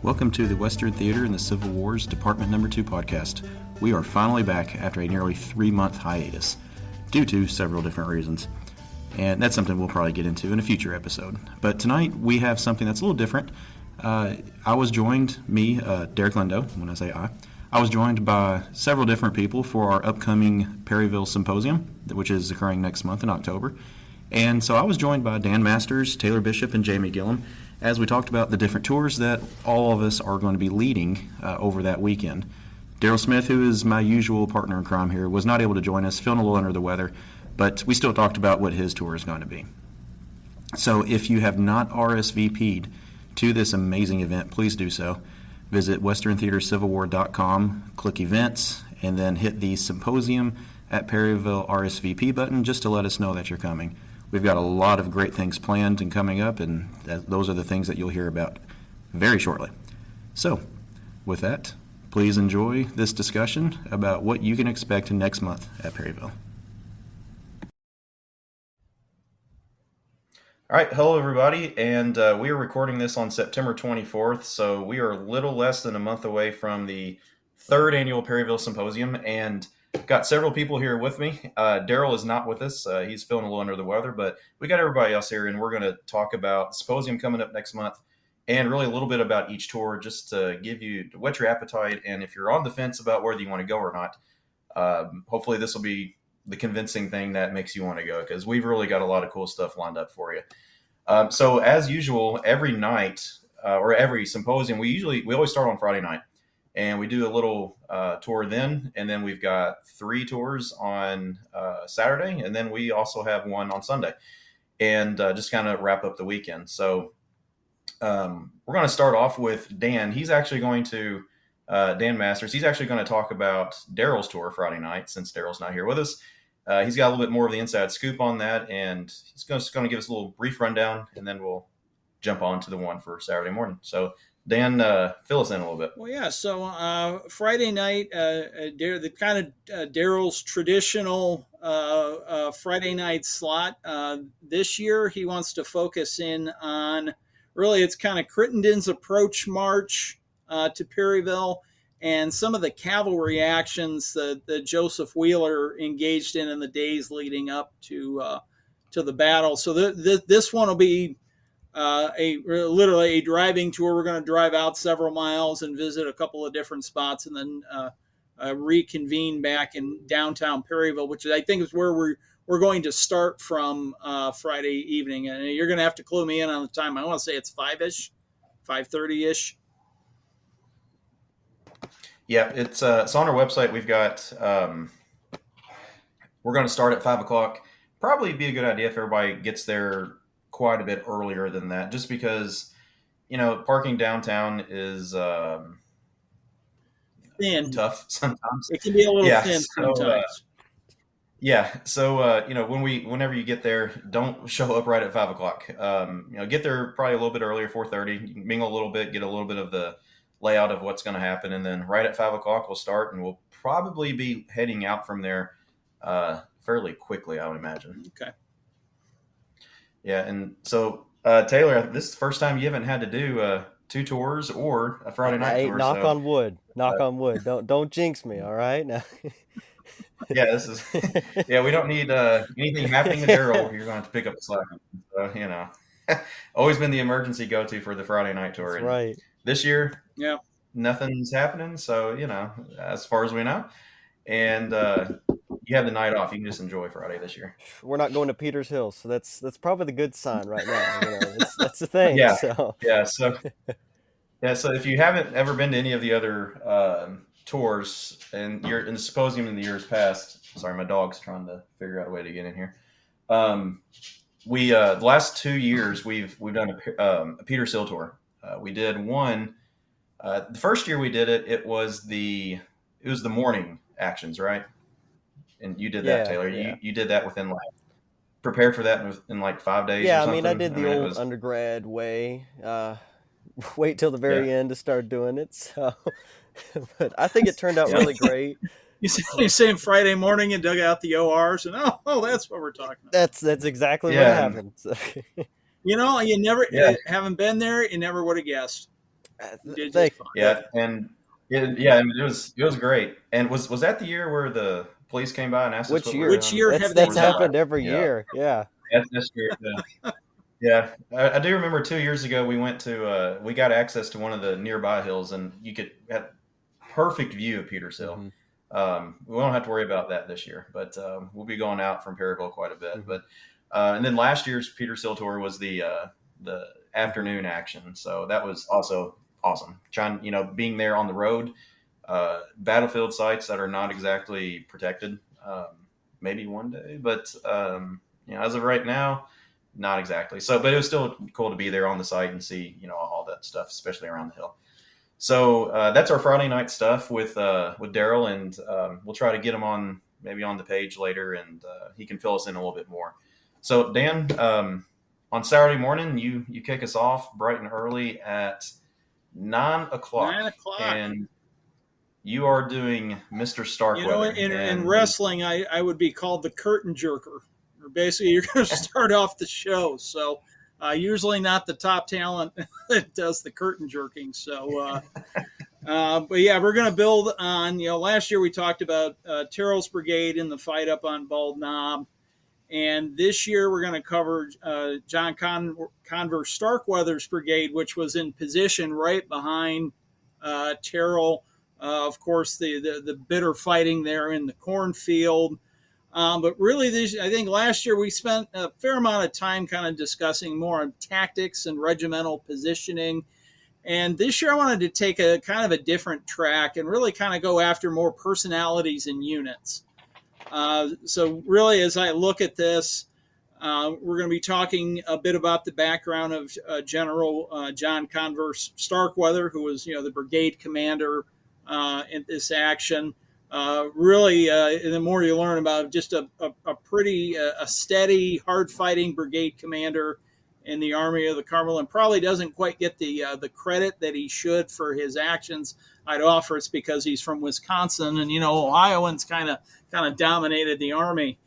Welcome to the Western Theater and the Civil War's Department Number 2 podcast. We are finally back after a nearly 3-month hiatus, due to several different reasons. And that's something we'll probably get into in a future episode. But tonight we have something that's a little different. I was joined, Derek Lindo, when I say I was joined by several different people for our upcoming Perryville Symposium, which is occurring next month in October. And so I was joined by Dan Masters, Taylor Bishop, and Jamie Gillum as we talked about the different tours that all of us are going to be leading over that weekend. Daryl Smith, who is my usual partner in crime here, was not able to join us, feeling a little under the weather, but we still talked about what his tour is going to be. So if you have not RSVP'd to this amazing event, please do so. Visit westerntheatercivilwar.com, click events, and then hit the Symposium at Perryville RSVP button just to let us know that you're coming. We've got a lot of great things planned and coming up, and those are the things that you'll hear about very shortly. So, with that, please enjoy this discussion about what you can expect next month at Perryville. All right, hello everybody, and we are recording this on September 24th, so we are a little less than a month away from the third annual Perryville Symposium, and got several people here with me. Daryl is not with us. He's feeling a little under the weather, but we got everybody else here, and we're going to talk about the Symposium coming up next month and really a little bit about each tour just to whet your appetite, and if you're on the fence about whether you want to go or not, hopefully this will be the convincing thing that makes you want to go, because we've really got a lot of cool stuff lined up for you. So as usual, every night or every symposium, we always start on Friday night. And we do a little tour then, and then we've got 3 tours on Saturday, and then we also have one on Sunday, and just kind of wrap up the weekend. So we're going to start off with Dan. He's actually going to, Dan Masters, he's actually going to talk about Daryl's tour Friday night, since Daryl's not here with us. He's got a little bit more of the inside scoop on that, and he's going to give us a little brief rundown, and then we'll jump on to the one for Saturday morning. So Dan, fill us in a little bit. Well, yeah. So Friday night, the kind of Daryl's traditional Friday night slot. This year, he wants to focus in on really it's kind of Crittenden's approach march to Perryville and some of the cavalry actions that Joseph Wheeler engaged in the days leading up to the battle. So this one will be literally a driving tour. We're going to drive out several miles and visit a couple of different spots, and then reconvene back in downtown Perryville, which I think is where we're going to start from Friday evening. And you're going to have to clue me in on the time. I want to say it's 5-ish, 5:30-ish. Yeah, it's on our website. We've got we're going to start at 5:00. Probably be a good idea if everybody gets there quite a bit earlier than that, just because parking downtown is thin, tough sometimes. It can be a little thin sometimes. So whenever you get there, don't show up right at 5:00. Get there probably a little bit earlier, 4:30. You can mingle a little bit, get a little bit of the layout of what's going to happen, and then right at 5:00 we'll start, and we'll probably be heading out from there fairly quickly, I would imagine. Okay. Yeah, and so Taylor, this is the first time you haven't had to do 2 tours or a Friday night tour. Knock on wood. Knock on wood. Don't jinx me, all right? Now. Yeah, this is. Yeah, we don't need anything happening to Daryl. You're going to have to pick up the slack. So, always been the emergency go-to for the Friday night tour. That's right. This year, yeah, nothing's happening. So as far as we know, and you have the night off. You can just enjoy Friday this year. We're not going to Peters Hill, so that's probably the good sign right now. That's the thing. Yeah. So. Yeah. So if you haven't ever been to any of the other tours, and you're in the Symposium in the years past, sorry, my dog's trying to figure out a way to get in here. We the last 2 years we've done a Peters Hill tour. We did one. The first year we did it, it was the morning actions, right? And you did that, Taylor. Yeah. You did that within prepared for that in 5 days. Yeah, or something. I did the old undergrad way. Wait till the very end to start doing it. So, but I think it turned out really great. You're saying Friday morning and dug out the ORs, and oh, that's what we're talking about. That's exactly what happened. You never haven't been there. You never would have guessed. You did just Thank fine. Yeah, and I mean, it was great. And was that the year where the police came by and asked us which what we were year? Which doing? year That's have they that's Was that not? happened every yeah? year. Yeah. That's true. Yeah, I do remember 2 years ago we went to we got access to one of the nearby hills, and you could have perfect view of Peters Hill. Hmm. We won't have to worry about that this year, but we'll be going out from Perryville quite a bit. Hmm. But and then last year's Peters Hill tour was the Hmm. afternoon action, so that was also awesome. Trying, being there on the road, battlefield sites that are not exactly protected. Maybe one day, but as of right now, not exactly. So, but it was still cool to be there on the site and see, all that stuff, especially around the hill. So that's our Friday night stuff with Daryl, and we'll try to get him on maybe on the page later, and he can fill us in a little bit more. So Dan, on Saturday morning, you kick us off bright and early at 9 o'clock, 9 o'clock. and you are doing Mr. Starkweather, In and wrestling, I would be called the curtain jerker. Or basically, you're going to start off the show. So, usually not the top talent that does the curtain jerking. So, but yeah, we're going to build on. Last year we talked about Terrell's brigade in the fight up on Bald Knob, and this year we're going to cover John Converse Starkweather's brigade, which was in position right behind Terrell. Of course, the bitter fighting there in the cornfield. But really, I think last year we spent a fair amount of time kind of discussing more on tactics and regimental positioning. And this year I wanted to take a kind of a different track and really kind of go after more personalities and units. So really, as I look at this, we're going to be talking a bit about the background of General John Converse Starkweather, who was, the brigade commander in this action. Really, the more you learn about just a pretty a steady, hard-fighting brigade commander in the Army of the Cumberland, probably doesn't quite get the credit that he should for his actions. I'd offer it's because he's from Wisconsin, and Ohioans kind of dominated the Army.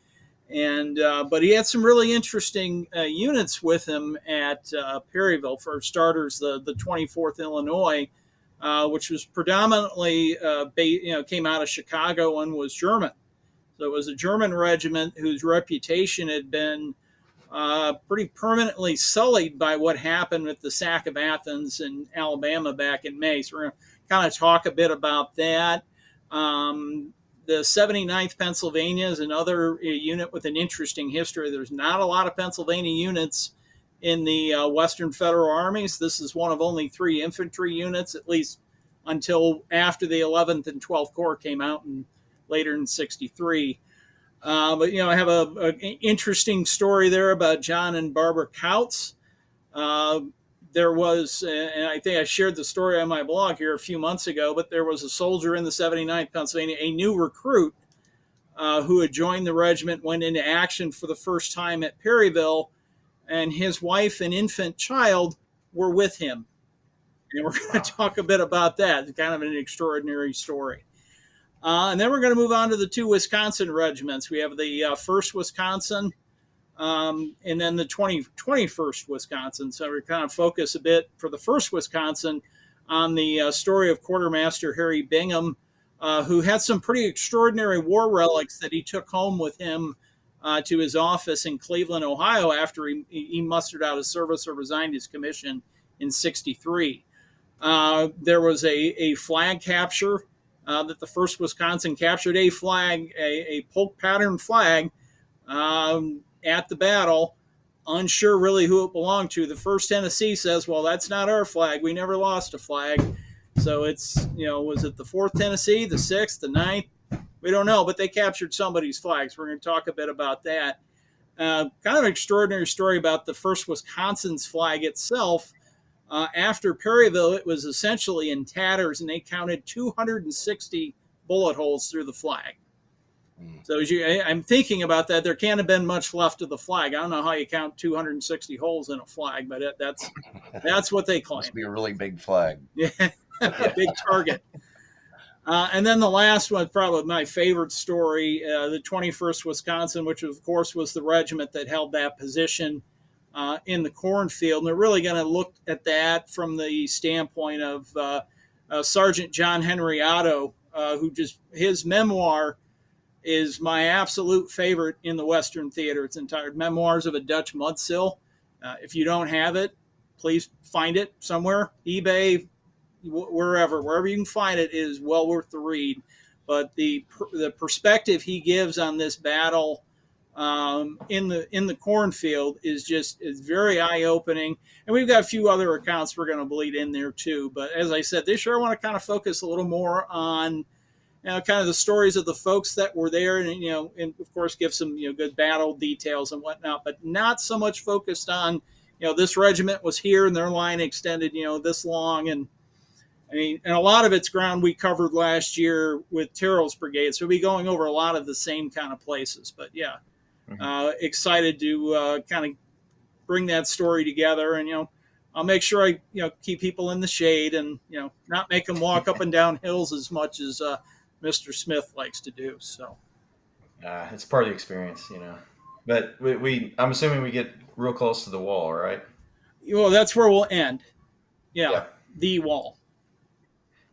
And but he had some really interesting units with him at Perryville. For starters, the 24th Illinois, which was predominantly came out of Chicago and was German. So it was a German regiment whose reputation had been pretty permanently sullied by what happened with the sack of Athens in Alabama back in May. So we're going to kind of talk a bit about that. The 79th Pennsylvania is another unit with an interesting history. There's not a lot of Pennsylvania units in the Western Federal Armies. This is one of only 3 infantry units, at least until after the 11th and 12th Corps came out and later in 63. But I have an interesting story there about John and Barbara Kautz. There was, and I think I shared the story on my blog here a few months ago, but there was a soldier in the 79th Pennsylvania, a new recruit who had joined the regiment, went into action for the first time at Perryville, and his wife and infant child were with him. And we're going to talk a bit about that. It's kind of an extraordinary story. And then we're going to move on to the 2 Wisconsin regiments. We have the 1st Wisconsin and then the 21st Wisconsin. So we kind of focus a bit for the 1st Wisconsin on the story of Quartermaster Harry Bingham, who had some pretty extraordinary war relics that he took home with him to his office in Cleveland, Ohio, after he mustered out of service or resigned his commission in 63. There was a flag capture that the 1st Wisconsin captured a flag, a polk pattern flag at the battle, unsure really who it belonged to. The 1st Tennessee says, well, that's not our flag. We never lost a flag. So it's, was it the 4th Tennessee, the 6th, the 9th? We don't know, but they captured somebody's flags. We're going to talk a bit about that. Kind of an extraordinary story about the 1st Wisconsin's flag itself. After Perryville, it was essentially in tatters, and they counted 260 bullet holes through the flag. So I'm thinking about that. There can't have been much left of the flag. I don't know how you count 260 holes in a flag, but that's what they claim. Must be a really big flag. Yeah, a big target. And then the last one, probably my favorite story, the 21st Wisconsin, which of course was the regiment that held that position in the cornfield. And they're really going to look at that from the standpoint of Sergeant John Henry Otto, who just his memoir is my absolute favorite in the Western theater. It's entitled Memoirs of a Dutch Mudsill. If you don't have it, please find it somewhere, eBay, wherever you can find it is well worth the read. But the perspective he gives on this battle in the cornfield is very eye opening, and we've got a few other accounts we're going to bleed in there too. But as I said, this year I want to kind of focus a little more on kind of the stories of the folks that were there, and and of course give some good battle details and whatnot, but not so much focused on this regiment was here and their line extended this long. And I mean, and a lot of it's ground we covered last year with Terrell's brigade, so we'll be going over a lot of the same kind of places. But yeah, excited to kind of bring that story together, and I'll make sure I keep people in the shade and not make them walk up and down hills as much as Mr. Smith likes to do. So it's part of the experience, But I'm assuming we get real close to the wall, right? Well, that's where we'll end. Yeah. The wall.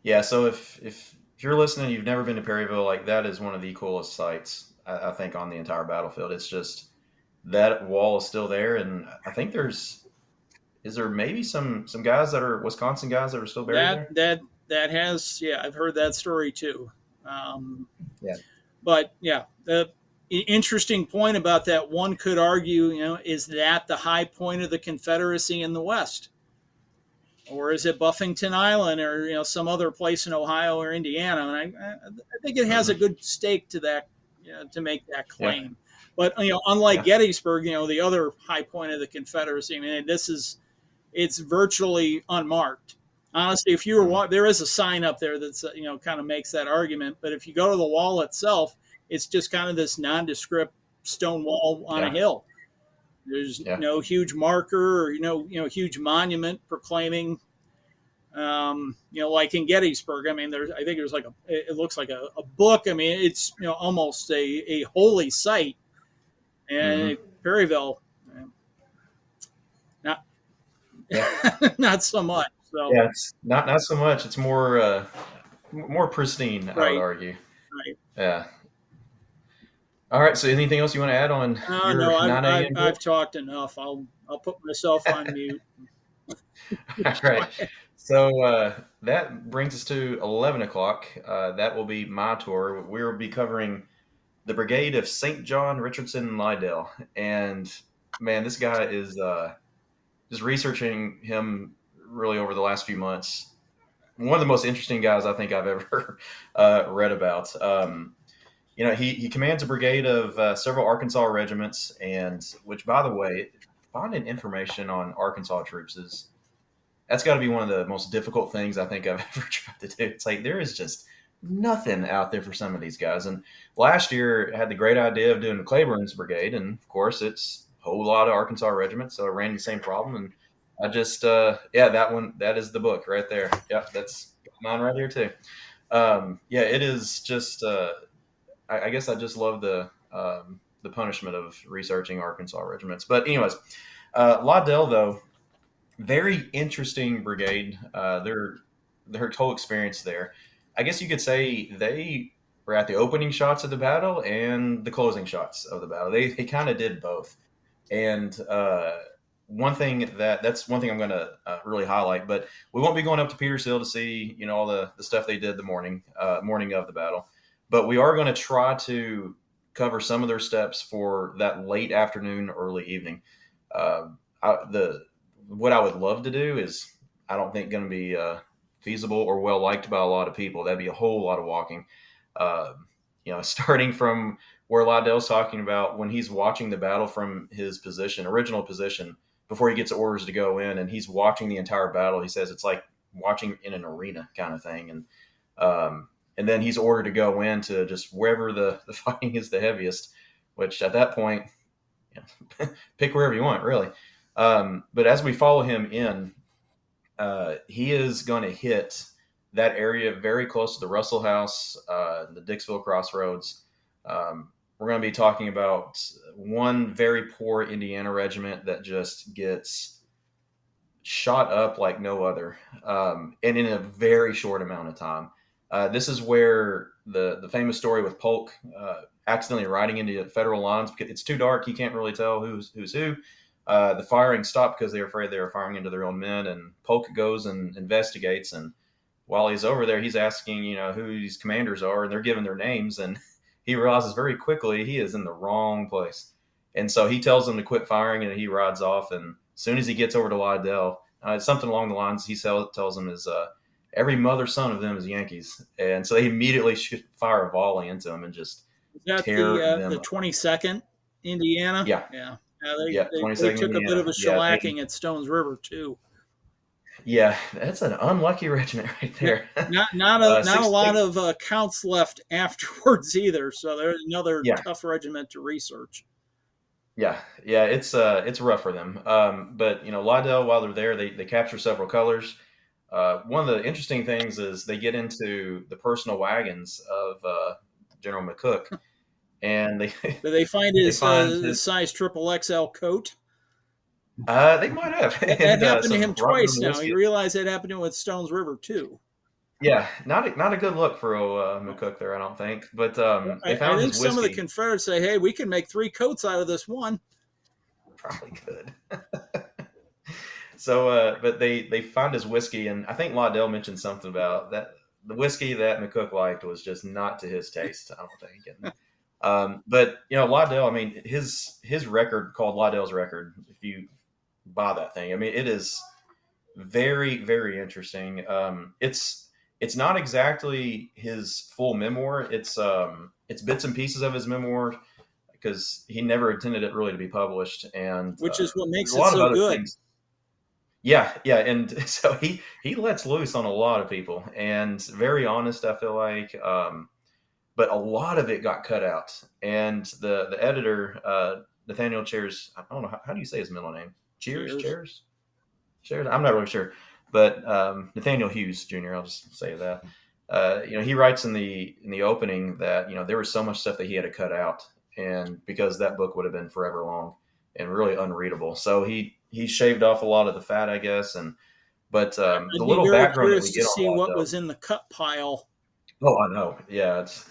Yeah, so if you're listening, you've never been to Perryville, like that is one of the coolest sights, I think, on the entire battlefield. It's just that wall is still there, and I think is there maybe some guys that are Wisconsin guys that are still buried there? That has, I've heard that story too. Yeah. But yeah, the interesting point about that, one could argue, is that the high point of the Confederacy in the West? Or is it Buffington Island or some other place in Ohio or Indiana? And I think it has a good stake to that to make that claim. Yeah. But unlike Gettysburg, the other high point of the Confederacy, I mean, it's virtually unmarked. Honestly, if you were there is a sign up there that's kind of makes that argument. But if you go to the wall itself, it's just kind of this nondescript stone wall on a hill. There's no huge marker or huge monument proclaiming, like in Gettysburg. I mean, I think there's it looks like a book. I mean, it's almost a holy site. And Perryville, not not so much. So yeah, it's not so much. It's more pristine, I would argue. Right. Yeah. All right. So, anything else you want to add on? No, I've talked enough. I'll put myself on mute. All right. So that brings us to 11 o'clock. That will be my tour. We will be covering the Brigade of St. John, Richardson, and Lydell. And man, this guy is just researching him really over the last few months. One of the most interesting guys I think I've ever read about. He commands a brigade of several Arkansas regiments, and which, by the way, finding information on Arkansas troops that's got to be one of the most difficult things I think I've ever tried to do. It's like there is just nothing out there for some of these guys. And last year I had the great idea of doing the Claiborne's brigade, and of course it's a whole lot of Arkansas regiments, so I ran the same problem. And I just that is the book right there. Yep, that's mine right here too. It is just. I guess I just love the punishment of researching Arkansas regiments. But anyways, Lydell, though, very interesting brigade. Their whole experience there. I guess you could say they were at the opening shots of the battle and the closing shots of the battle. They kind of did both. And one thing that's one thing I'm going to really highlight. But we won't be going up to Peters Hill to see all the stuff they did the morning of the battle. But we are going to try to cover some of their steps for that late afternoon, early evening. What I would love to do is, I don't think going to be feasible or well liked by a lot of people. That'd be a whole lot of walking. Starting from where Lydell's talking about when he's watching the battle from his original position, before he gets orders to go in, and he's watching the entire battle. He says it's like watching in an arena kind of thing. And then he's ordered to go into just wherever the fighting is the heaviest, which at that point, pick wherever you want, really. But as we follow him in, he is going to hit that area very close to the Russell House, the Dixville Crossroads, we're going to be talking about one very poor Indiana regiment that just gets shot up like no other, and in a very short amount of time. This is where the famous story with Polk accidentally riding into federal lines because it's too dark, he can't really tell who's who. The firing stopped because they were afraid they were firing into their own men, and Polk goes and investigates. And while he's over there, he's asking, who these commanders are, and they're giving their names, and he realizes very quickly he is in the wrong place. And so he tells them to quit firing, and he rides off. And as soon as he gets over to Liddell, it's something along the lines he tells them is every mother son of them is Yankees, and so they immediately should fire a volley into them and just Is that tear them the up. 22nd Indiana? Yeah. Yeah. Yeah, They 22nd took a bit Indiana. of a shellacking at Stones River too. Yeah, that's an unlucky regiment right there. Not a lot of counts left afterwards either. So there's another tough regiment to research. Yeah, it's rough for them. But Liddell, while they're there, they capture several colors. One of the interesting things is they get into the personal wagons of General McCook, and they find his size XXL coat. They might have. That happened to him twice now. You realize that happened to him with Stones River too. Yeah, not a good look for McCook there, I don't think. But they found I think his some of the whiskey. Confederates say, "Hey, we can make 3 coats out of this one." Probably could. So, but they found his whiskey, and I think Liddell mentioned something about that. The whiskey that McCook liked was just not to his taste, I don't think. And, but Liddell, I mean, his record, called Liddell's Record, if you buy that thing, I mean, it is very, very interesting. It's not exactly his full memoir. It's bits and pieces of his memoir because he never intended it really to be published, and which is what makes a lot it so good. Things. Yeah, and so he lets loose on a lot of people, and very honest, I feel like. But a lot of it got cut out, and the editor, Nathaniel Cheers, I don't know how do you say his middle name? Cheers. I'm not really sure, but Nathaniel Hughes Jr. I'll just say that. He writes in the opening that there was so much stuff that he had to cut out, and because that book would have been forever long and really unreadable, so he shaved off a lot of the fat, I guess. But the little background that we get to see on what was in the cut pile. Oh, I know. Yeah, it's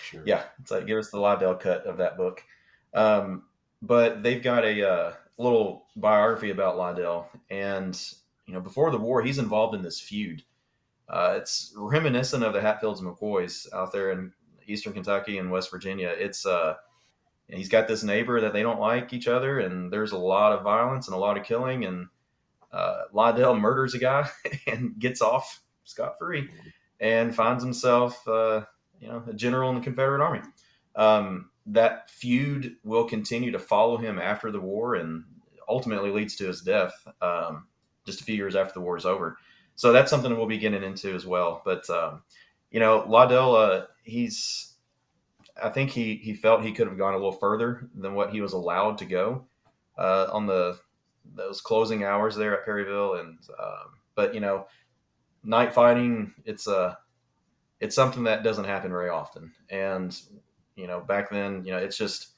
Sure. yeah. It's like give us the Liddell cut of that book. But they've got a little biography about Liddell, and before the war, he's involved in this feud. It's reminiscent of the Hatfields and McCoys out there in Eastern Kentucky and West Virginia. It's he's got this neighbor that they don't like each other, and there's a lot of violence and a lot of killing, and Liddell murders a guy and gets off scot-free and finds himself a general in the Confederate Army. That feud will continue to follow him after the war and ultimately leads to his death just a few years after the war is over. So that's something we'll be getting into as well. But Liddell, I think he felt he could have gone a little further than what he was allowed to go on those closing hours there at Perryville. And but night fighting, it's something that doesn't happen very often. And back then, it's just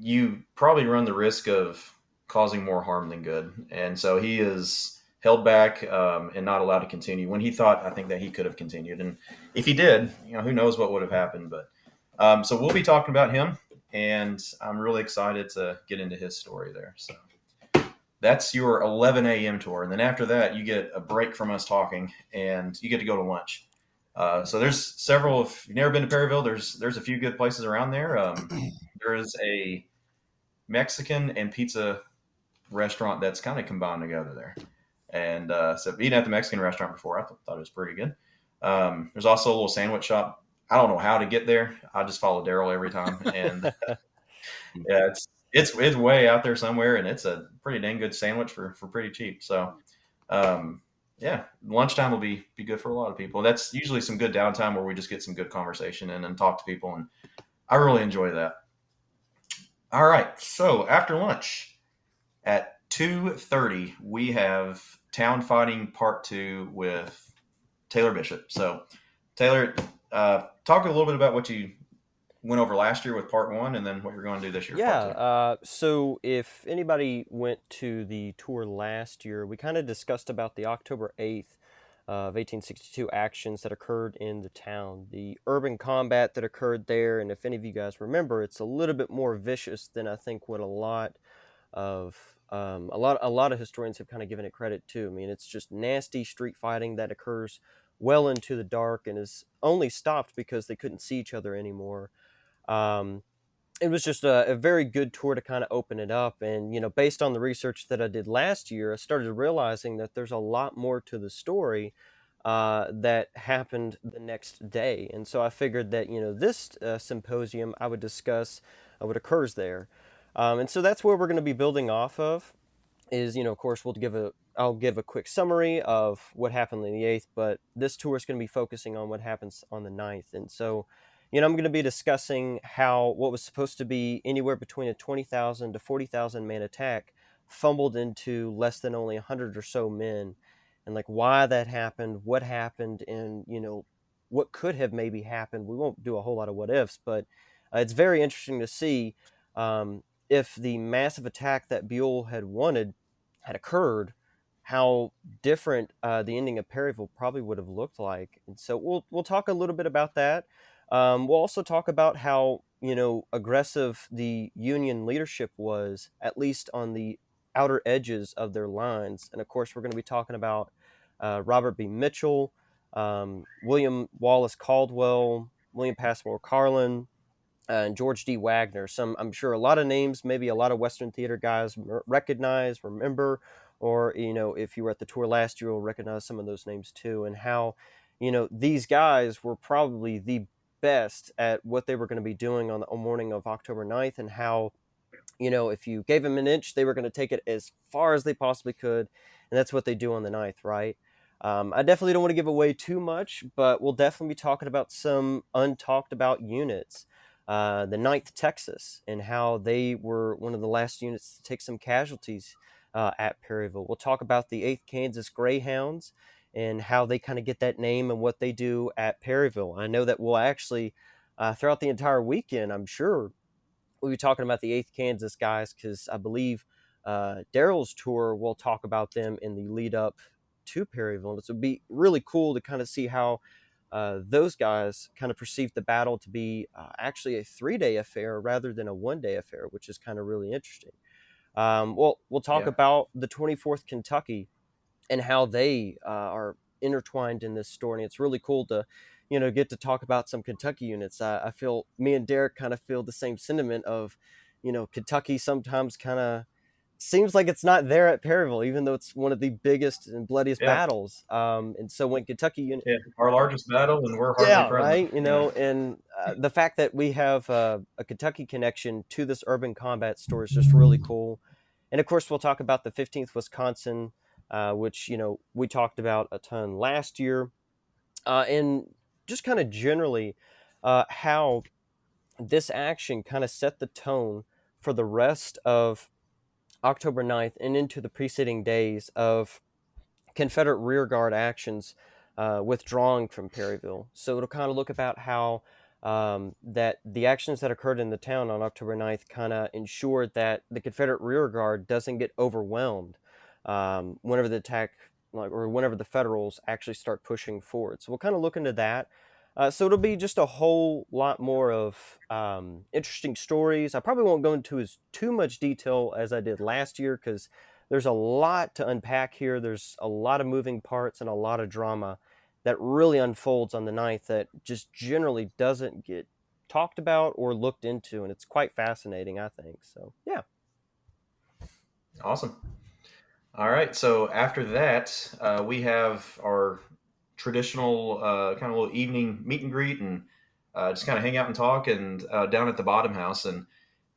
you probably run the risk of causing more harm than good. And so he is held back and not allowed to continue when he thought, I think, that he could have continued. And if he did, who knows what would have happened. But so we'll be talking about him, and I'm really excited to get into his story there. So that's your 11 a.m. tour. And then after that, you get a break from us talking, and you get to go to lunch. So there's several. If you've never been to Perryville, there's a few good places around there. There is a Mexican and pizza restaurant that's kind of combined together there. And so eating at the Mexican restaurant before, I thought it was pretty good. There's also a little sandwich shop. I don't know how to get there. I just follow Daryl every time. And yeah, it's way out there somewhere, and it's a pretty dang good sandwich for pretty cheap. So yeah, lunchtime will be good for a lot of people. That's usually some good downtime where we just get some good conversation and talk to people, and I really enjoy that. All right, so after lunch at 2:30, we have Town Fighting Part 2 with Taylor Bishop. So Taylor, talk a little bit about what you went over last year with part one, and then what you're going to do this year with Yeah, part two. so if anybody went to the tour last year, we kind of discussed about the October 8th of 1862 actions that occurred in the town, the urban combat that occurred there, and if any of you guys remember, it's a little bit more vicious than I think what a lot of historians have kind of given it credit to. I mean, it's just nasty street fighting that occurs well into the dark and is only stopped because they couldn't see each other anymore. Um, it was just a very good tour to kind of open it up. And, based on the research that I did last year, I started realizing that there's a lot more to the story that happened the next day. And so I figured that, this symposium I would discuss what occurs there. And so that's where we're going to be building off of is, of course, I'll give a quick summary of what happened on the 8th, but this tour is going to be focusing on what happens on the 9th. And so, I'm going to be discussing how what was supposed to be anywhere between a 20,000 to 40,000 man attack fumbled into less than only 100 or so men, and like why that happened, what happened, and, what could have maybe happened. We won't do a whole lot of what ifs, but it's very interesting to see if the massive attack that Buell had wanted had occurred, how different the ending of Perryville probably would have looked like. And so we'll talk a little bit about that. We'll also talk about how aggressive the Union leadership was, at least on the outer edges of their lines. And of course, we're going to be talking about Robert B. Mitchell, William Wallace Caldwell, William Passmore Carlin, and George D. Wagner. Some, I'm sure, a lot of names, maybe a lot of Western theater guys recognize, remember, or if you were at the tour last year, you'll recognize some of those names too. And how, these guys were probably the best at what they were going to be doing on the morning of October 9th, and how, if you gave them an inch, they were going to take it as far as they possibly could, and that's what they do on the 9th, right? I definitely don't want to give away too much, but we'll definitely be talking about some untalked about units. The 9th Texas, and how they were one of the last units to take some casualties at Perryville. We'll talk about the 8th Kansas Greyhounds and how they kind of get that name and what they do at Perryville. I know that we'll actually, throughout the entire weekend, I'm sure, we'll be talking about the 8th Kansas guys, because I believe Daryl's tour will talk about them in the lead up to Perryville. And it would be really cool to kind of see how those guys kind of perceived the battle to be actually a 3-day affair rather than a 1-day affair, which is kind of really interesting. We'll talk about the 24th Kentucky and how they are intertwined in this story. And it's really cool to, get to talk about some Kentucky units. I feel me and Derek kind of feel the same sentiment of, Kentucky sometimes kind of seems like it's not there at Perryville, even though it's one of the biggest and bloodiest battles. And so when Kentucky our largest battle, and we're hardly present. right, and the fact that we have a Kentucky connection to this urban combat story is just really cool. And of course, we'll talk about the 15th Wisconsin, which we talked about a ton last year, and just kind of generally how this action kind of set the tone for the rest of October 9th and into the preceding days of Confederate rearguard actions withdrawing from Perryville. So it'll kind of look about how that the actions that occurred in the town on October 9th kind of ensured that the Confederate rearguard doesn't get overwhelmed whenever the attack, or whenever the Federals actually start pushing forward. So we'll kind of look into that. So it'll be just a whole lot more of interesting stories. I probably won't go into as too much detail as I did last year, because there's a lot to unpack here. There's a lot of moving parts and a lot of drama that really unfolds on the 9th that just generally doesn't get talked about or looked into, and it's quite fascinating, I think. So, yeah. Awesome. All right. So after that, we have our traditional kind of little evening meet and greet, and just kind of hang out and talk, and down at the Bottom House, and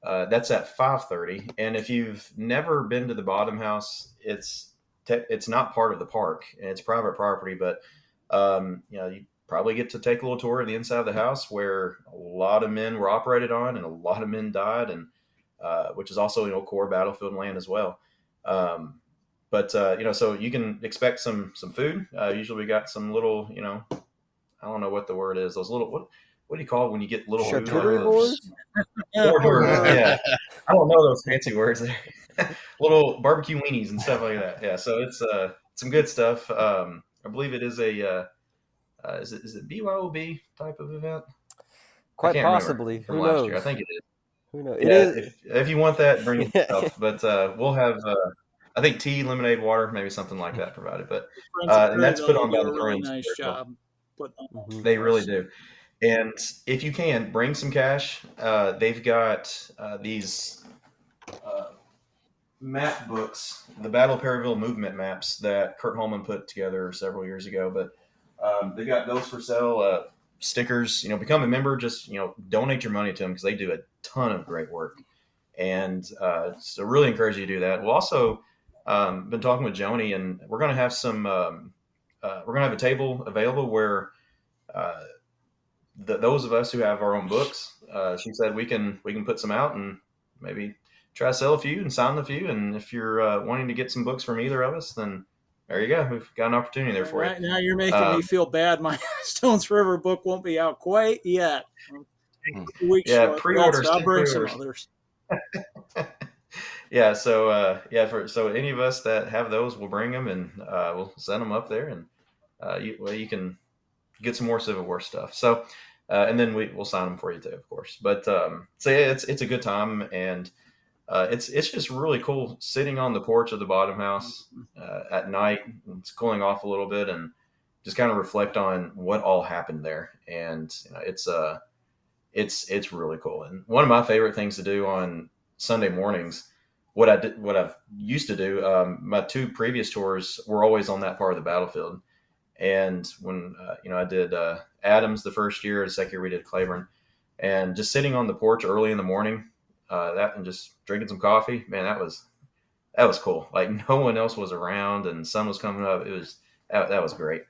that's at 5:30. And if you've never been to the Bottom House, it's not part of the park, and it's private property, but you probably get to take a little tour of the inside of the house, where a lot of men were operated on and a lot of men died, and which is also core battlefield land as well. But so you can expect some food. Usually we got some little, I don't know what the word is. Those little, what what do you call it when you get little Charcuterie hula boards? hors d'oeuvres? Yeah, I don't know those fancy words. Little barbecue weenies and stuff like that. Yeah, so it's some good stuff. I believe it is is it BYOB type of event? I Quite can't remember possibly. from Who last year. I knows? think it is. Who knows? It Yeah, is. if you want that, bring Yeah. yourself. But we'll have I think tea, lemonade, water, maybe something like that provided. But Friends of and that's put Perryville, they on by do a the really Marines. nice job putting on all Mhm. They that really stuff. do. And if you can, bring some cash. They've got these map books, the Battle of Perryville movement maps that Kurt Holman put together several years ago. But they've got those for sale. Stickers, become a member. Just donate your money to them because they do a ton of great work. And so, really encourage you to do that. We'll also been talking with Joni, and we're going to have we're going to have a table available where those of us who have our own books, she said we can put some out and maybe try to sell a few and sign a few. And if you're wanting to get some books from either of us, then there you go. We've got an opportunity there for you. Right now, you're making me feel bad. My Stones River book won't be out quite yet. I'm a week Yeah, short. pre-orders, I'll take bring some pre-orders. others. Yeah, so so any of us that have those, we'll bring them and we'll send them up there, and you can get some more Civil War stuff. So and then we'll sign them for you too, of course. But so yeah, it's a good time, and it's just really cool sitting on the porch of the bottom house at night. It's cooling off a little bit, and just kind of reflect on what all happened there. And it's really cool. And one of my favorite things to do on Sunday mornings, what I've used to do, my two previous tours were always on that part of the battlefield. And when I did Adams the first year, the second year we did Claiborne, and just sitting on the porch early in the morning, that and just drinking some coffee, man, that was cool. Like no one else was around, and sun was coming up. It was that was great.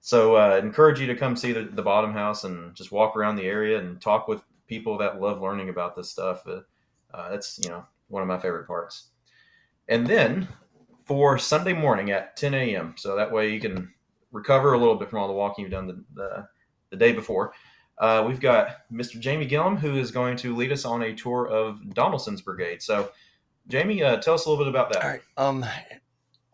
So encourage you to come see the bottom house and just walk around the area and talk with people that love learning about this stuff. That's one of my favorite parts. And then for Sunday morning at 10 a.m. So that way you can recover a little bit from all the walking you've done the day before. We've got Mr. Jamie Gillum, who is going to lead us on a tour of Donaldson's Brigade. So, Jamie, tell us a little bit about that. All right.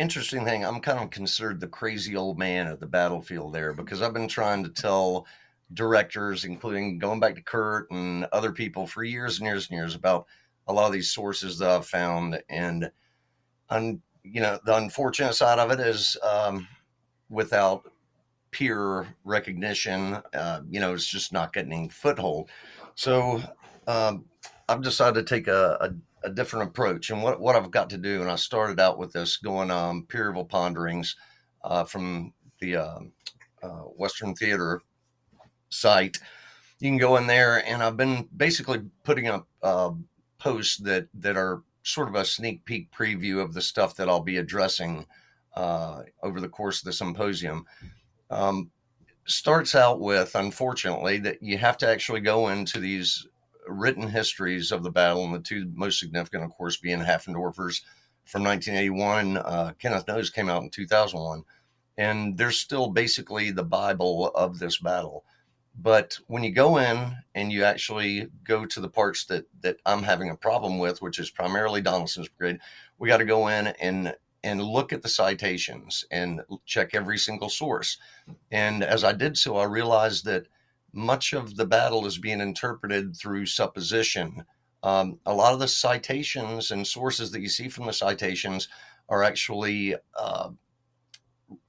Interesting thing, I'm kind of considered the crazy old man at the battlefield there because I've been trying to tell directors, including going back to Kurt and other people for years and years and years about a lot of these sources that I've found. And, the unfortunate side of it is without peer recognition, it's just not getting any foothold. So I've decided to take a different approach. And what I've got to do, and I started out with this going Perryville Ponderings from the Western Theater site. You can go in there, and I've been basically putting up posts that are sort of a sneak peek preview of the stuff that I'll be addressing over the course of the symposium. Starts out with, unfortunately, that you have to actually go into these written histories of the battle, and the two most significant, of course, being Haffendorfer's from 1981. Kenneth Nose came out in 2001, and they're still basically the Bible of this battle. But when you go in and you actually go to the parts that I'm having a problem with, which is primarily Donaldson's Brigade, we got to go in and look at the citations and check every single source. And as I did so, I realized that much of the battle is being interpreted through supposition. A lot of the citations and sources that you see from the citations are actually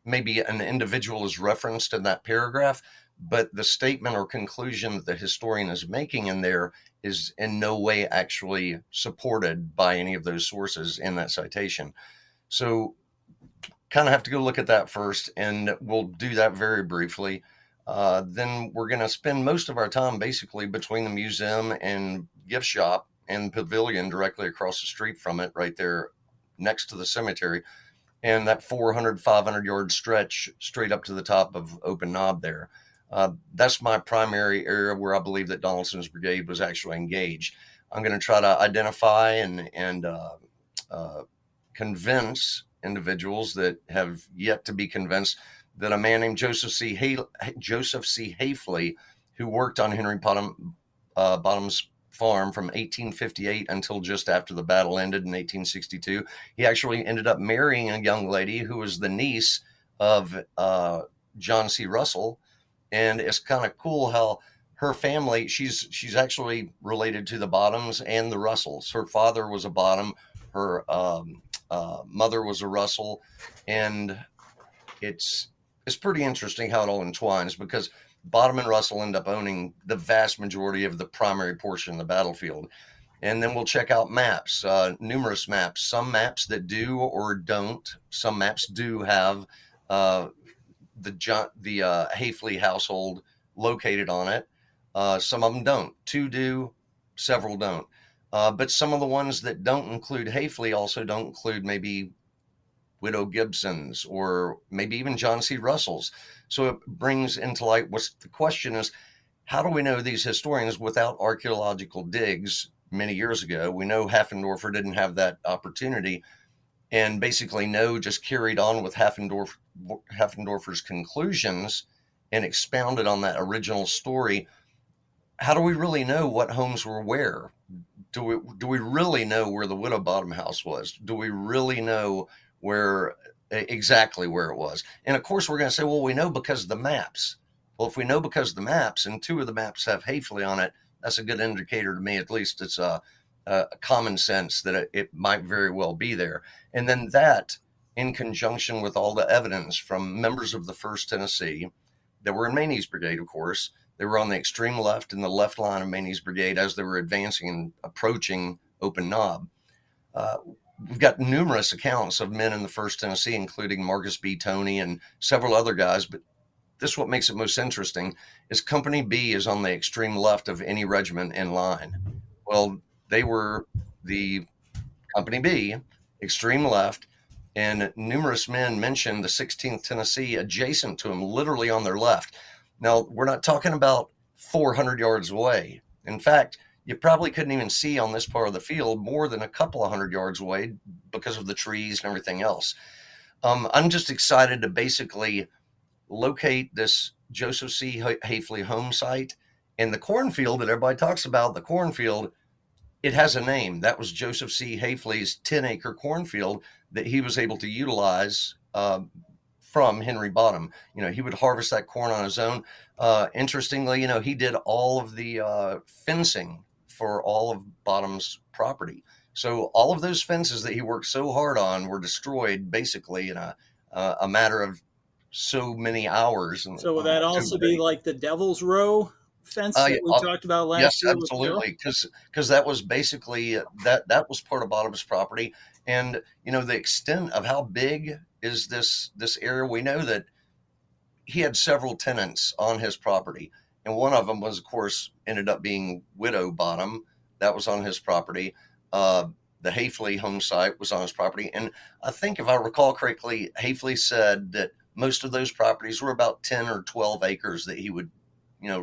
maybe an individual is referenced in that paragraph, but the statement or conclusion that the historian is making in there is in no way actually supported by any of those sources in that citation. So kind of have to go look at that first, and we'll do that very briefly. Then we're going to spend most of our time basically between the museum and gift shop and pavilion directly across the street from it, right there next to the cemetery, and that 400, 500 yard stretch straight up to the top of Open Knob there. That's my primary area where I believe that Donaldson's Brigade was actually engaged. I'm going to try to identify and convince individuals that have yet to be convinced that a man named Joseph C. Hafley, who worked on Henry Bottom's farm from 1858 until just after the battle ended in 1862. He actually ended up marrying a young lady who was the niece of John C. Russell. And it's kind of cool how her family, she's actually related to the Bottoms and the Russells. Her father was a Bottom, her mother was a Russell, and it's pretty interesting how it all entwines, because Bottom and Russell end up owning the vast majority of the primary portion of the battlefield. And then we'll check out maps, numerous maps, some maps that do or don't. Some maps do have the Hafley household located on it. Some of them don't. Two do, several don't. But some of the ones that don't include Hafley also don't include maybe Widow Gibson's or maybe even John C. Russell's. So it brings into light what's the question is, how do we know these historians without archaeological digs many years ago? We know Haffendorfer didn't have that opportunity, and basically No just carried on with Haffendorfer's conclusions and expounded on that original story. How do we really know what homes were where? Do we really know where the Widow Bottom house was? Do we really know exactly where it was? And of course, we're going to say, well, we know because of the maps. Well, if we know because of the maps, and two of the maps have Hafley on it, that's a good indicator to me. At least it's a common sense that it might very well be there. And then that, in conjunction with all the evidence from members of the 1st Tennessee that were in Maney's brigade, of course, they were on the extreme left in the left line of Maney's brigade as they were advancing and approaching Open Knob. We've got numerous accounts of men in the 1st Tennessee, including Marcus B. Toney and several other guys. But this is what makes it most interesting, is Company B is on the extreme left of any regiment in line. Well, they were the Company B, extreme left, and numerous men mentioned the 16th Tennessee adjacent to them, literally on their left. Now, we're not talking about 400 yards away. In fact, you probably couldn't even see on this part of the field more than a couple of 100 yards away because of the trees and everything else. I'm just excited to basically locate this Joseph C. Hafley home site, and the cornfield that everybody talks about, the cornfield, it has a name. That was Joseph C. Hafley's 10-acre cornfield that he was able to utilize from Henry Bottom. He would harvest that corn on his own. Interestingly, he did all of the fencing for all of Bottom's property. So all of those fences that he worked so hard on were destroyed basically in a matter of so many hours. So would that also be like the Devil's Row fence that we talked about last year? Yes, absolutely, because that was basically that was part of Bottom's property. And the extent of how big is this area, we know that he had several tenants on his property, and one of them was, of course, ended up being Widow Bottom. That was on his property. The Hafley home site was on his property, and I think, if I recall correctly, Hafley said that most of those properties were about 10 or 12 acres that he would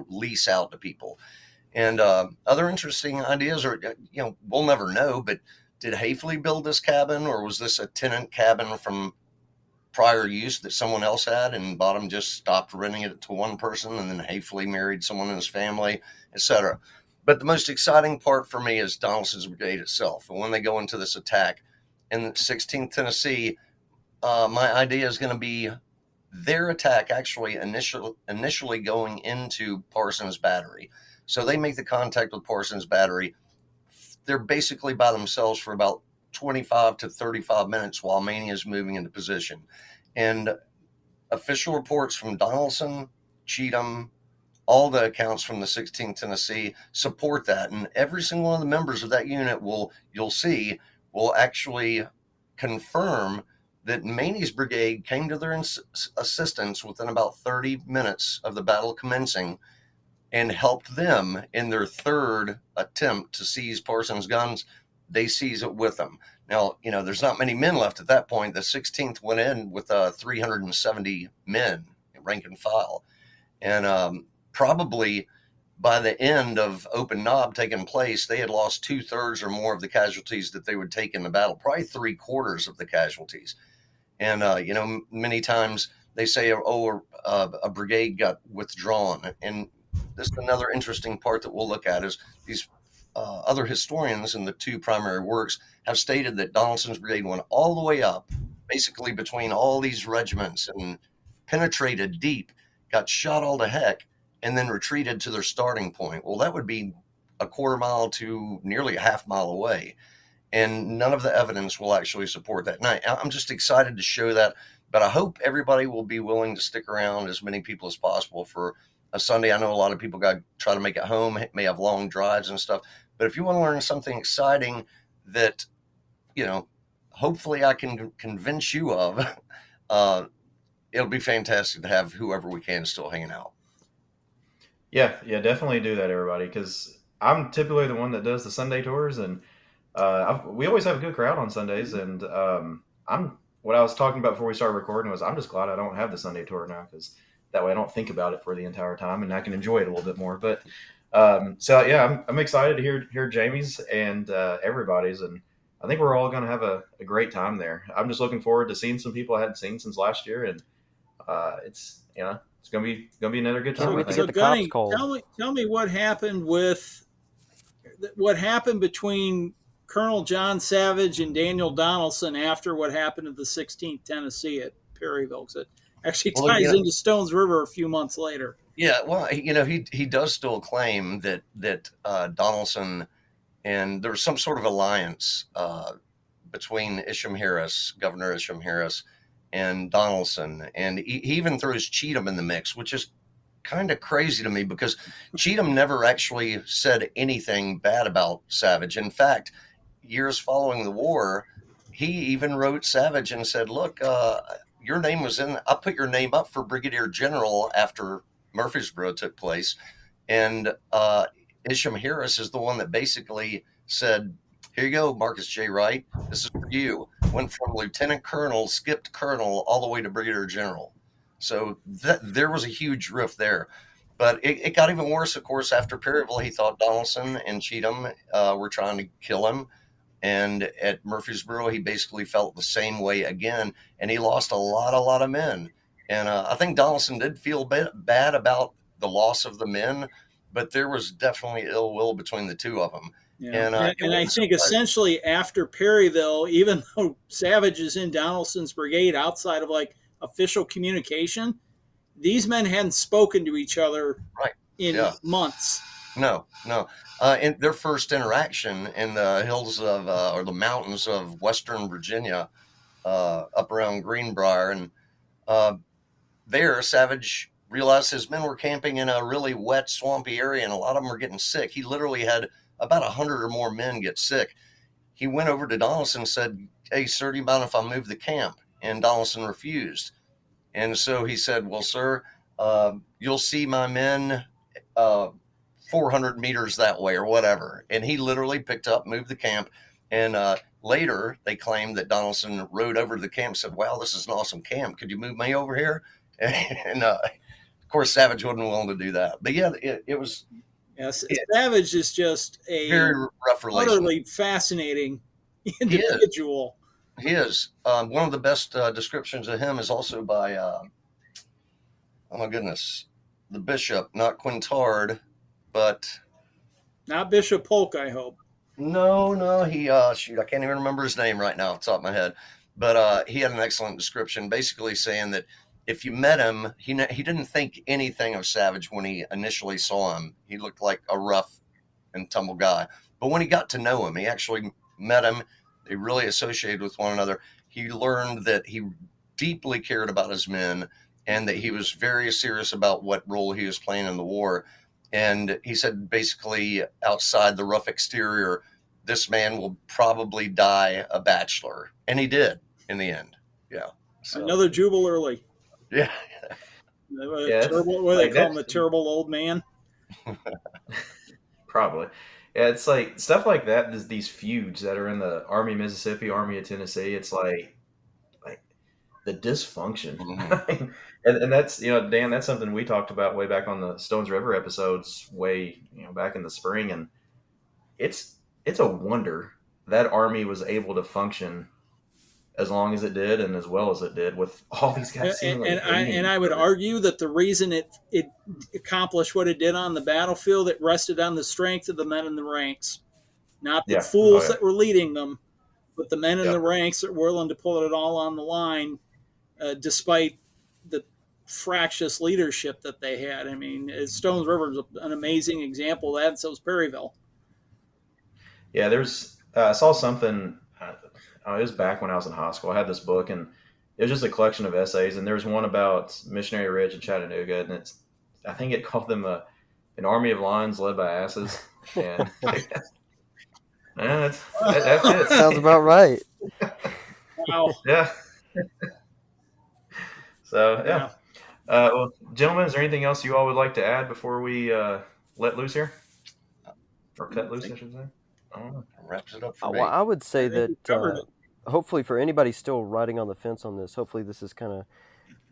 lease out to people. And other interesting ideas are, we'll never know, but did Hafley build this cabin, or was this a tenant cabin from prior use that someone else had, and Bottom just stopped renting it to one person, and then Hafley married someone in his family, etc. But the most exciting part for me is Donaldson's brigade itself. And when they go into this attack in the 16th Tennessee, my idea is going to be their attack actually initially going into Parsons Battery. So they make the contact with Parsons Battery. They're basically by themselves for about 25 to 35 minutes while Maney is moving into position. And official reports from Donaldson, Cheatham, all the accounts from the 16th Tennessee support that. And every single one of the members of that unit you'll see will actually confirm that Maney's brigade came to their assistance within about 30 minutes of the battle commencing and helped them in their third attempt to seize Parsons' guns. They seize it with them. Now, there's not many men left at that point. The 16th went in with 370 men, rank and file. And probably by the end of Open Knob taking place, they had lost 2/3 or more of the casualties that they would take in the battle, probably 3/4 of the casualties. And, many times they say, a brigade got withdrawn. And this is another interesting part that we'll look at is these other historians in the two primary works have stated that Donelson's brigade went all the way up, basically between all these regiments, and penetrated deep, got shot all to heck, and then retreated to their starting point. Well, that would be a quarter mile to nearly a half mile away. And none of the evidence will actually support that. And I'm just excited to show that, but I hope everybody will be willing to stick around, as many people as possible, for a Sunday. I know a lot of people got to try to make it home, may have long drives and stuff. But if you want to learn something exciting that, hopefully I can convince you of, it'll be fantastic to have whoever we can still hanging out. Yeah, definitely do that, everybody, because I'm typically the one that does the Sunday tours, and we always have a good crowd on Sundays. And what I was talking about before we started recording was I'm just glad I don't have the Sunday tour now, because that way I don't think about it for the entire time and I can enjoy it a little bit more. But so yeah, I'm excited to hear Jamie's and everybody's, and I think we're all going to have a great time there. I'm just looking forward to seeing some people I hadn't seen since last year, and it's gonna be another good time. I think. So the cops Gunny, called. tell me what happened between Colonel John Savage and Daniel Donaldson after what happened at the 16th Tennessee at Perryville. 'Cause it actually ties into Stones River a few months later. Yeah, well, he does still claim that Donaldson, and there was some sort of alliance between Isham Harris, Governor Isham Harris, and Donaldson, and he even throws Cheatham in the mix, which is kind of crazy to me, because Cheatham never actually said anything bad about Savage. In fact, years following the war, he even wrote Savage and said, "Look, your name was I put your name up for Brigadier General after Murfreesboro took place," and Isham Harris is the one that basically said, "Here you go, Marcus J. Wright. This is for you." Went from lieutenant colonel, skipped colonel, all the way to brigadier general. So there was a huge rift there. But it got even worse, of course, after Perryville. He thought Donaldson and Cheatham were trying to kill him. And at Murfreesboro, he basically felt the same way again. And he lost a lot of men. And I think Donaldson did feel bad about the loss of the men, but there was definitely ill will between the two of them. Yeah. And I think essentially after Perryville, even though Savage is in Donaldson's brigade outside of like official communication, these men hadn't spoken to each other in months. No. In their first interaction in the hills of, or the mountains of Western Virginia, up around Greenbrier, and there Savage realized his men were camping in a really wet, swampy area, and a lot of them were getting sick. He literally had about 100 or more men get sick. He went over to Donaldson and said, "Hey, sir, do you mind if I move the camp?" And Donaldson refused. And so he said, "Well, sir, you'll see my men 400 meters that way," or whatever. And he literally picked up, moved the camp. And later they claimed that Donaldson rode over to the camp and said, "Wow, this is an awesome camp. Could you move me over here?" And of course, Savage wasn't willing to do that. But yeah, it was... Yes, Savage is just a very rough relation. Utterly fascinating individual. He is. One of the best descriptions of him is also by, oh my goodness, the bishop, not Quintard, but... Not Bishop Polk, I hope. No, he, shoot, I can't even remember his name right now off the top of my head. But he had an excellent description, basically saying that if you met him, he didn't think anything of Savage when he initially saw him. He looked like a rough and tumble guy. But when he got to know him, he actually met him. They really associated with one another. He learned that he deeply cared about his men and that he was very serious about what role he was playing in the war. And he said, basically, outside the rough exterior, this man will probably die a bachelor. And he did in the end. Yeah. So. Another Jubal Early. Yeah. Terrible, what do they call him, the terrible old man? Probably. Yeah, it's like stuff like that. These feuds that are in the Army of Mississippi, Army of Tennessee. It's like the dysfunction, Mm-hmm. and that's Dan. That's something we talked about way back on the Stones River episodes, way back in the spring, and it's a wonder that Army was able to function as long as it did and as well as it did with all these guys seemingly hating And I would each other. argue that the reason it accomplished what it did on the battlefield, it rested on the strength of the men in the ranks, not the Yeah. Oh fools yeah. that were leading them, but the men in the Yep. ranks that were willing to pull it all on the line, despite the fractious leadership that they had. I mean, Stones River is an amazing example of that, and so is Perryville. Yeah. There's I saw something. It was back when I was in high school. I had this book, and it was just a collection of essays. And there's one about Missionary Ridge in Chattanooga, and I think it called them an army of lions led by asses. And that fits. Sounds about right. Wow. Yeah. So yeah. Yeah. Well, gentlemen, is there anything else you all would like to add before we let loose here, or cut loose, I should say? I don't know. Wraps it up for me. Well, I would say I think we covered that hopefully for anybody still riding on the fence on this, hopefully this has kind of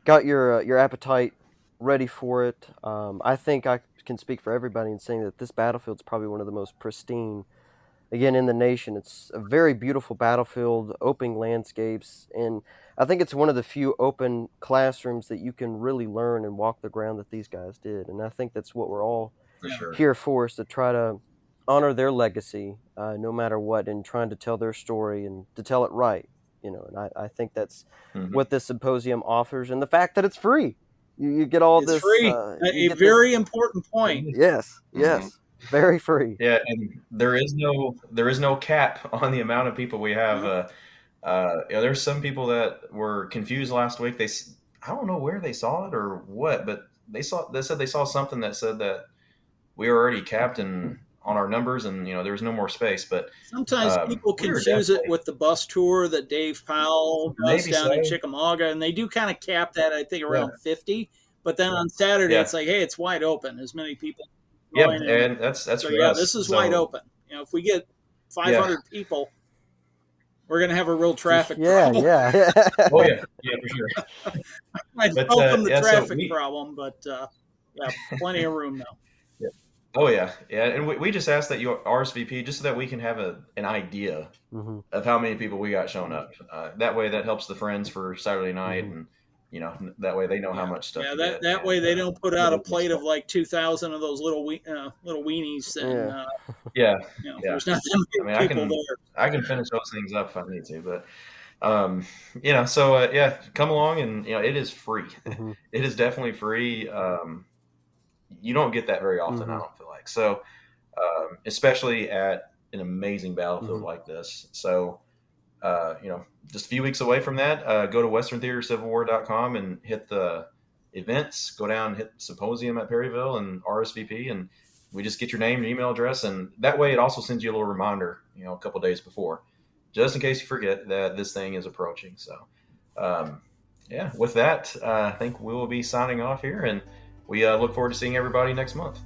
got your appetite ready for it. I think I can speak for everybody in saying that this battlefield's probably one of the most pristine, again, in the nation. It's a very beautiful battlefield, open landscapes, and I think it's one of the few open classrooms that you can really learn and walk the ground that these guys did. And I think that's what we're all For sure. here for, is to try to honor their legacy, no matter what, and trying to tell their story and to tell it right. And I think that's Mhm. what this symposium offers, and the fact that it's free. You get all It's this. free. You A get very important point. Yes, very free. Yeah, and there is no cap on the amount of people we have. There's some people that were confused last week. I don't know where they saw it or what, but they said they saw something that said that we were already capped on our numbers, and there was no more space. But Sometimes people we were confuse it definitely- with the bus tour that Dave Powell does Maybe down in so. Chickamauga, and they do kind of cap that, I think, around Yeah. 50. But then on Saturday, Yeah. it's like, hey, it's wide open. As many people. Yeah, join in. and that's So for yeah, us. this is So- wide open. If we get 500 people, we're gonna have a real traffic Yeah, problem. yeah. Oh yeah, for sure. Might But, open the yeah, so traffic we- problem, but yeah, plenty of room now. Oh yeah, and we just ask that you RSVP just so that we can have an idea Mhm. of how many people we got showing up. That way, that helps the friends for Saturday night, Mhm. and that way they know how much stuff. Yeah, to that get, way and, they don't put out a really plate of stuff. like 2,000 of those little weenies, and Yeah, there's not that many I people can there. I can finish those things up if I need to, but so come along, and it is free. Mhm. It is definitely free. You don't get that very often, Mhm. I don't feel like. So, especially at an amazing battlefield Mhm. like this. So, just a few weeks away from that, go to westerntheatercivilwar.com and hit the events, go down, hit symposium at Perryville and RSVP, and we just get your name and email address. And that way it also sends you a little reminder, a couple days before, just in case you forget that this thing is approaching. So, with that, I think we will be signing off here, and we look forward to seeing everybody next month.